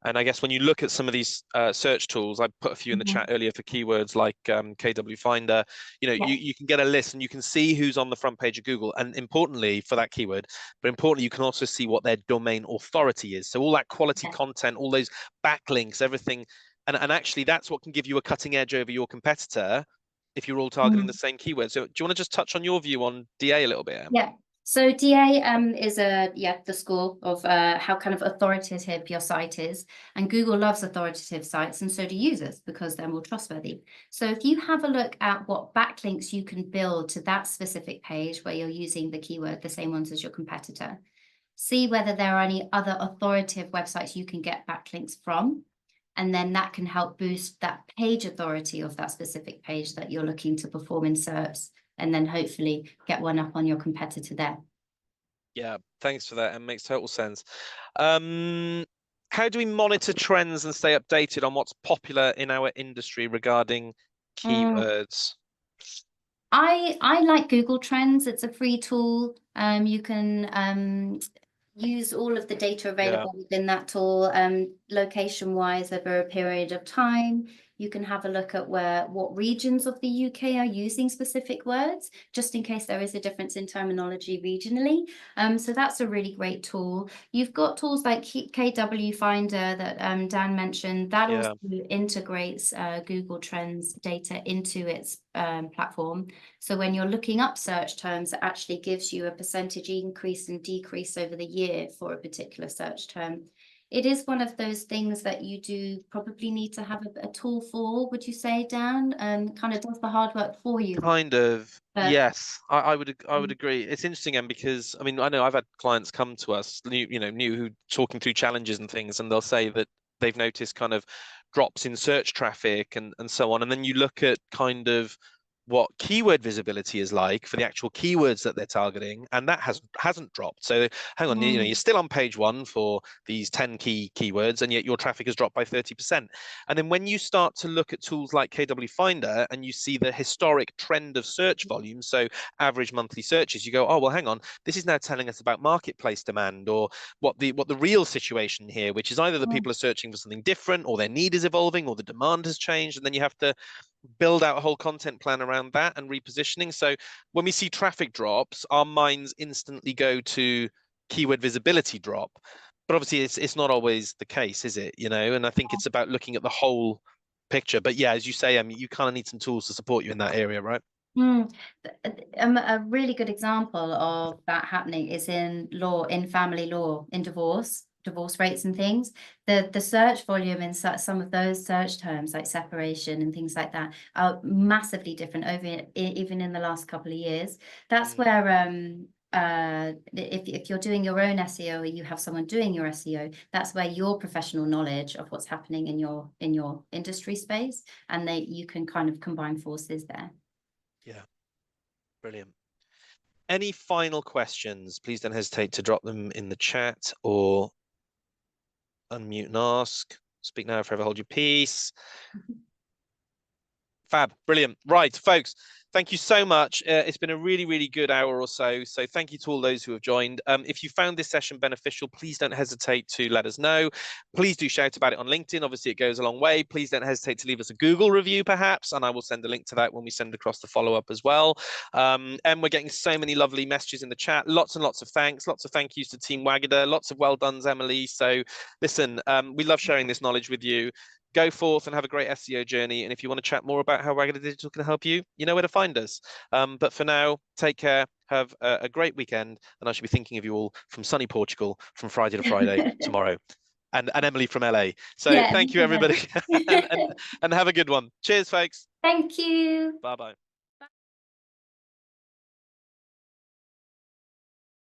And I guess when you look at some of these search tools, I put a few in the chat earlier for keywords like KW Finder, you can get a list and you can see who's on the front page of Google. And importantly for that keyword, but importantly, you can also see what their domain authority is. So all that quality content, all those backlinks, everything. And actually, that's what can give you a cutting edge over your competitor if you're all targeting the same keyword. So do you want to just touch on your view on DA a little bit, Em? Yeah. So DA is the score of how kind of authoritative your site is, and Google loves authoritative sites, and so do users because they're more trustworthy. So if you have a look at what backlinks you can build to that specific page where you're using the keyword, the same ones as your competitor, see whether there are any other authoritative websites you can get backlinks from, and then that can help boost that page authority of that specific page that you're looking to perform in SERPs, and then hopefully get one up on your competitor there. Yeah, thanks for that. It makes total sense. How do we monitor trends and stay updated on what's popular in our industry regarding keywords? I like Google Trends. It's a free tool. You can use all of the data available within that tool, location-wise over a period of time. You can have a look at what regions of the UK are using specific words, just in case there is a difference in terminology regionally. So that's a really great tool. You've got tools like KW Finder that Dan mentioned. That also integrates Google Trends data into its platform. So when you're looking up search terms, it actually gives you a percentage increase and decrease over the year for a particular search term. It is one of those things that you do probably need to have a tool for, would you say, Dan? Kind of does the hard work for you. Kind of, yes. I would agree. It's interesting, Em, because I mean, I know I've had clients come to us, new who talking through challenges and things, and they'll say that they've noticed kind of drops in search traffic and so on. And then you look at kind of what keyword visibility is like for the actual keywords that they're targeting, and that hasn't dropped. So hang on, you're still on page 1 for these 10 key keywords, and yet your traffic has dropped by 30%. And then when you start to look at tools like KW Finder and you see the historic trend of search volume, so average monthly searches, you go, oh well, hang on, this is now telling us about marketplace demand, or what the real situation here, which is either the people are searching for something different, or their need is evolving, or the demand has changed, and then you have to build out a whole content plan around that and repositioning. So when we see traffic drops, our minds instantly go to keyword visibility drop. But obviously it's not always the case, is it? And I think it's about looking at the whole picture. But yeah, as you say, you kind of need some tools to support you in that area, right? A really good example of that happening is in family law, in divorce rates and things. The search volume in some of those search terms like separation and things like that are massively different even in the last couple of years. That's where if you're doing your own SEO or you have someone doing your SEO, that's where your professional knowledge of what's happening in your industry space, and you can kind of combine forces there. Yeah, brilliant. Any final questions? Please don't hesitate to drop them in the chat or unmute and ask. Speak now, forever hold your peace. Fab, brilliant. Right, folks, thank you so much. It's been a really, really good hour or so. So thank you to all those who have joined. If you found this session beneficial, please don't hesitate to let us know. Please do shout about it on LinkedIn. Obviously, it goes a long way. Please don't hesitate to leave us a Google review, perhaps, and I will send a link to that when we send across the follow-up as well. And we're getting so many lovely messages in the chat. Lots and lots of thanks. Lots of thank yous to Team Wagada. Lots of well done's, Emily. So listen, we love sharing this knowledge with you. Go forth and have a great SEO journey. And if you want to chat more about how Wagada Digital can help you, you know where to find us. But for now, take care. Have a great weekend. And I should be thinking of you all from sunny Portugal from Friday to Friday tomorrow. And Emily from LA. So thank you, everybody. and have a good one. Cheers, folks. Thank you. Bye-bye.